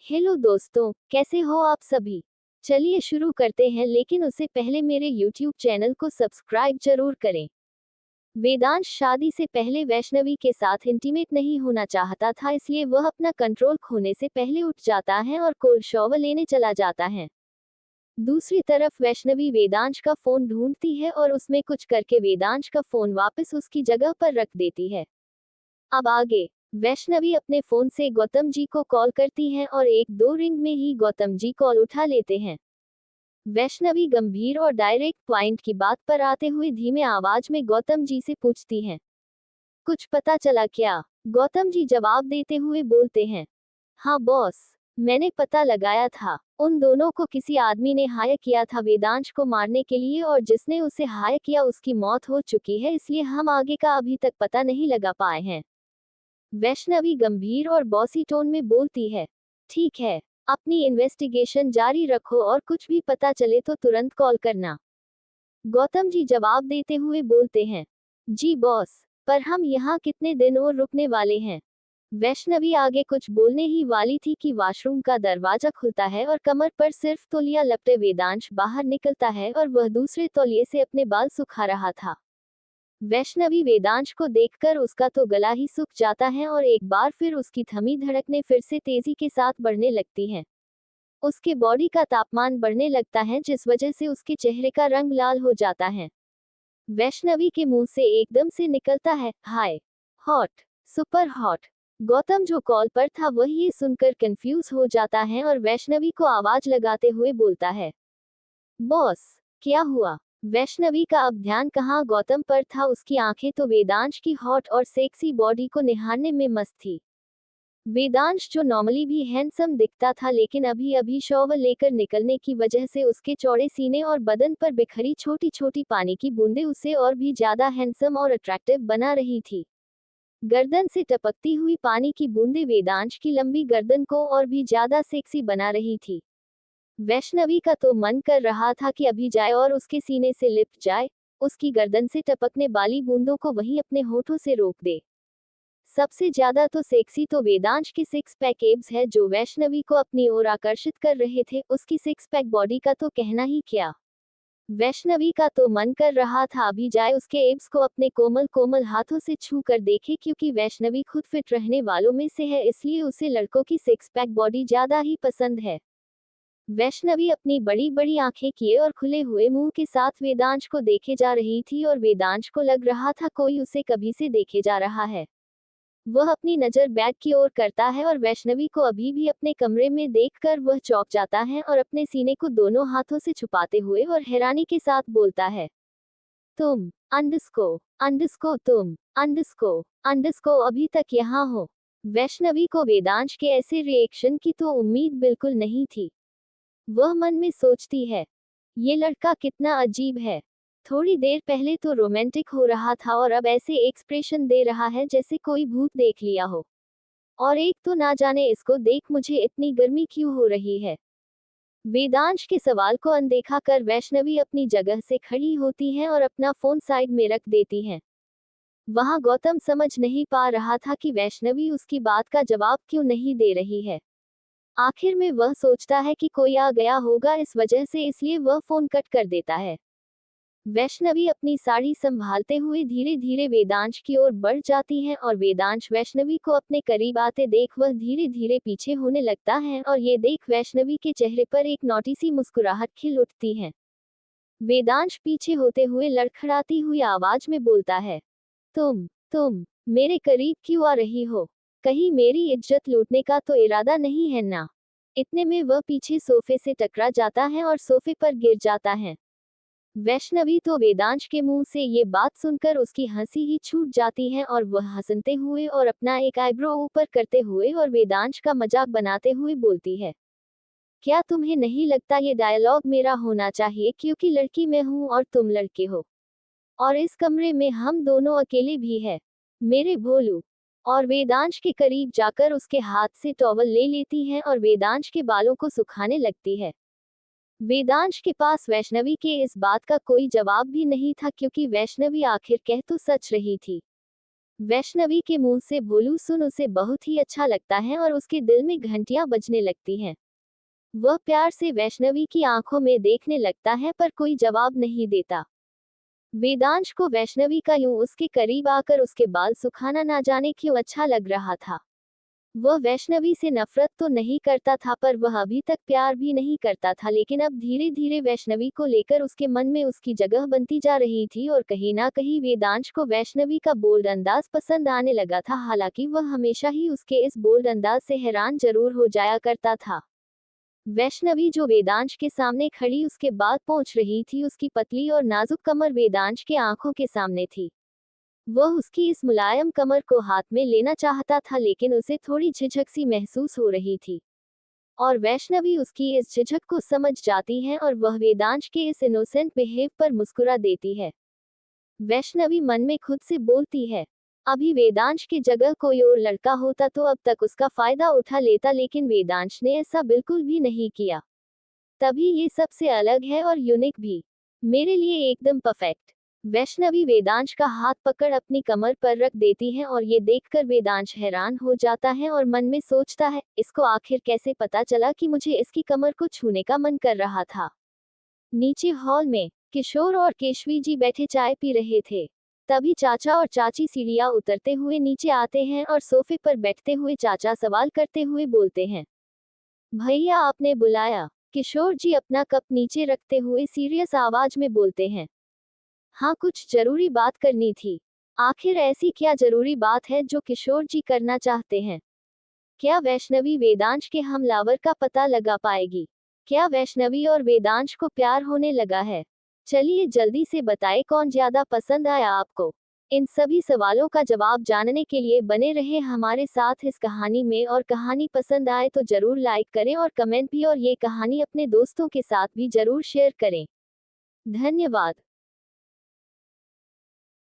Hello दोस्तों, कैसे हो आप सभी। चलिए शुरू करते हैं, लेकिन उससे पहले मेरे YouTube चैनल को सब्सक्राइब जरूर करें। वेदांश शादी से पहले वैष्णवी के साथ इंटीमेट नहीं होना चाहता था, इसलिए वह अपना कंट्रोल खोने से पहले उठ जाता है और कोल्ड शॉवर लेने चला जाता है। दूसरी तरफ वैष्णवी वेदांश का फोन ढूंढती है और उसमें कुछ करके वेदांश का फोन वापस उसकी जगह पर रख देती है। अब आगे, वैष्णवी अपने फोन से गौतम जी को कॉल करती हैं और एक दो रिंग में ही गौतम जी कॉल उठा लेते हैं। वैष्णवी गंभीर और डायरेक्ट पॉइंट की बात पर आते हुए धीमे आवाज में गौतम जी से पूछती हैं, कुछ पता चला क्या। गौतम जी जवाब देते हुए बोलते हैं, हाँ बॉस, मैंने पता लगाया था। उन दोनों को किसी आदमी ने हायर किया था वेदांश को मारने के लिए, और जिसने उसे हायर किया उसकी मौत हो चुकी है, इसलिए हम आगे का अभी तक पता नहीं लगा पाए हैं। वैष्णवी गंभीर और बॉसी टोन में बोलती है, ठीक है, अपनी इन्वेस्टिगेशन जारी रखो और कुछ भी पता चले तो तुरंत कॉल करना। गौतम जी जवाब देते हुए बोलते हैं, जी बॉस, पर हम यहाँ कितने दिन और रुकने वाले हैं। वैष्णवी आगे कुछ बोलने ही वाली थी कि वॉशरूम का दरवाजा खुलता है और कमर पर सिर्फ तौलिया लपटे वेदांश बाहर निकलता है और वह दूसरे तौलिए से अपने बाल सुखा रहा था। वैष्णवी वेदांश को देखकर उसका तो गला ही सूख जाता है और एक बार फिर उसकी थमी धड़कनें फिर से तेजी के साथ बढ़ने लगती हैं। उसके बॉडी का तापमान बढ़ने लगता है, जिस वजह से उसके चेहरे का रंग लाल हो जाता है। वैष्णवी के मुंह से एकदम से निकलता है, हाय हॉट, सुपर हॉट। गौतम जो कॉल पर था वह ये सुनकर कंफ्यूज हो जाता है और वैष्णवी को आवाज लगाते हुए बोलता है, बॉस, क्या हुआ। वैष्णवी का अब ध्यान कहाँ गौतम पर था, उसकी आंखें तो वेदांश की हॉट और सेक्सी बॉडी को निहारने में मस्त थी। वेदांश जो नॉर्मली भी हैंडसम दिखता था, लेकिन अभी अभी शॉवर लेकर निकलने की वजह से उसके चौड़े सीने और बदन पर बिखरी छोटी छोटी पानी की बूंदें उसे और भी ज्यादा हैंडसम और अट्रैक्टिव बना रही थी। गर्दन से टपकती हुई पानी की बूंदें वेदांश की लंबी गर्दन को और भी ज्यादा सेक्सी बना रही थी। वैष्णवी का तो मन कर रहा था कि अभी जाए और उसके सीने से लिपट जाए, उसकी गर्दन से टपकने वाली बूंदों को वहीं अपने होठों से रोक दे। सबसे ज्यादा तो सेक्सी तो वेदांश के सिक्स पैक एब्स है जो वैष्णवी को अपनी ओर आकर्षित कर रहे थे, उसकी सिक्स पैक बॉडी का तो कहना ही क्या। वैष्णवी का तो मन कर रहा था अभी जाए उसके एब्स को अपने कोमल कोमल हाथों से छू कर देखे, क्योंकि वैष्णवी खुद फिट रहने वालों में से है, इसलिए उसे लड़कों की सिक्स पैक बॉडी ज्यादा ही पसंद है। वैष्णवी अपनी बड़ी बड़ी आंखें किए और खुले हुए मुंह के साथ वेदांश को देखे जा रही थी और वेदांश को लग रहा था कोई उसे कभी से देखे जा रहा है। वह अपनी नजर बैग की ओर करता है और वैष्णवी को अभी भी अपने कमरे में देखकर वह चौंक जाता है और अपने सीने को दोनों हाथों से छुपाते हुए और हैरानी के साथ बोलता है, तुम अंडरस्को अंडरस्को तुम अंडरस्को अंडरस्को अभी तक यहाँ हो। वैष्णवी को वेदांश के ऐसे रिएक्शन की तो उम्मीद बिल्कुल नहीं थी। वह मन में सोचती है, ये लड़का कितना अजीब है। थोड़ी देर पहले तो रोमांटिक हो रहा था और अब ऐसे एक्सप्रेशन दे रहा है जैसे कोई भूत देख लिया हो। और एक तो ना जाने इसको देख मुझे इतनी गर्मी क्यों हो रही है। वेदांश के सवाल को अनदेखा कर वैष्णवी अपनी जगह से खड़ी होती है और अपना फोन साइड में रख देती है। वहां गौतम समझ नहीं पा रहा था कि वैष्णवी उसकी बात का जवाब क्यों नहीं दे रही है। आखिर में वह सोचता है कि कोई आ गया होगा इस वजह से, इसलिए वह फोन कट कर देता है। वैष्णवी अपनी साड़ी संभालते हुए धीरे धीरे वेदांश की ओर बढ़ जाती है और वेदांश वैष्णवी को अपने करीब आते देख वह धीरे धीरे पीछे होने लगता है और ये देख वैष्णवी के चेहरे पर एक नोटी सी मुस्कुराहट खिल उठती है। वेदांश पीछे होते हुए लड़खड़ाती हुई आवाज में बोलता है, तुम मेरे करीब क्यों आ रही हो। कहीं मेरी इज्जत लूटने का तो इरादा नहीं है ना। इतने में वह पीछे सोफे से टकरा जाता है और सोफे पर गिर जाता है। वैष्णवी तो वेदांश के मुंह से ये बात सुनकर उसकी हंसी ही छूट जाती है और वह हंसते हुए और अपना एक आईब्रो ऊपर करते हुए और वेदांश का मजाक बनाते हुए बोलती है, क्या तुम्हें नहीं लगता ये डायलॉग मेरा होना चाहिए, क्योंकि लड़की मैं हूँ और तुम लड़के हो, और इस कमरे में हम दोनों अकेले भी है, मेरे भोलू। और वेदांश के करीब जाकर उसके हाथ से टॉवल ले लेती है और वेदांश के बालों को सुखाने लगती है। वेदांश के पास वैष्णवी के इस बात का कोई जवाब भी नहीं था, क्योंकि वैष्णवी आखिर कह तो सच रही थी। वैष्णवी के मुंह से भोलू सुन उसे बहुत ही अच्छा लगता है और उसके दिल में घंटियां बजने लगती हैं। वह प्यार से वैष्णवी की आंखों में देखने लगता है पर कोई जवाब नहीं देता। वेदांश को वैष्णवी का यूं उसके करीब आकर उसके बाल सुखाना ना जाने क्यों अच्छा लग रहा था। वह वैष्णवी से नफरत तो नहीं करता था पर वह अभी तक प्यार भी नहीं करता था, लेकिन अब धीरे धीरे वैष्णवी को लेकर उसके मन में उसकी जगह बनती जा रही थी और कहीं ना कहीं वेदांश को वैष्णवी का बोल्ड अंदाज पसंद आने लगा था। हालांकि वह हमेशा ही उसके इस बोल्ड अंदाज से हैरान जरूर हो जाया करता था। वैष्णवी जो वेदांश के सामने खड़ी उसके बाद पहुंच रही थी, उसकी पतली और नाजुक कमर वेदांश के आंखों के सामने थी। वह उसकी इस मुलायम कमर को हाथ में लेना चाहता था, लेकिन उसे थोड़ी झिझक सी महसूस हो रही थी। और वैष्णवी उसकी इस झिझक को समझ जाती है और वह वेदांश के इस इनोसेंट बिहेव पर मुस्कुरा देती है। वैष्णवी मन में खुद से बोलती है, अभी वेदांश की जगह कोई और लड़का होता तो अब तक उसका फायदा उठा लेता, लेकिन वेदांश ने ऐसा बिल्कुल भी नहीं किया। तभी ये सबसे अलग है और यूनिक भी। मेरे लिए एकदम परफेक्ट। वैष्णवी वेदांश का हाथ पकड़ अपनी कमर पर रख देती है और ये देखकर वेदांश हैरान हो जाता है और मन में सोचता है, इसको आखिर कैसे पता चला कि मुझे इसकी कमर को छूने का मन कर रहा था। नीचे हॉल में किशोर और केशवी जी बैठे चाय पी रहे थे। तभी चाचा और चाची सीढ़ियां उतरते हुए नीचे आते हैं और सोफे पर बैठते हुए चाचा सवाल करते हुए बोलते हैं, भैया आपने बुलाया? किशोर जी अपना कप नीचे रखते हुए सीरियस आवाज में बोलते हैं, हाँ कुछ जरूरी बात करनी थी। आखिर ऐसी क्या जरूरी बात है जो किशोर जी करना चाहते हैं? क्या वैष्णवी वेदांश के हमलावर का पता लगा पाएगी? क्या वैष्णवी और वेदांश को प्यार होने लगा है? चलिए जल्दी से बताएं कौन ज्यादा पसंद आया आपको। इन सभी सवालों का जवाब जानने के लिए बने रहे हमारे साथ इस कहानी में, और कहानी पसंद आए तो जरूर लाइक करें और कमेंट भी, और ये कहानी अपने दोस्तों के साथ भी जरूर शेयर करें। धन्यवाद।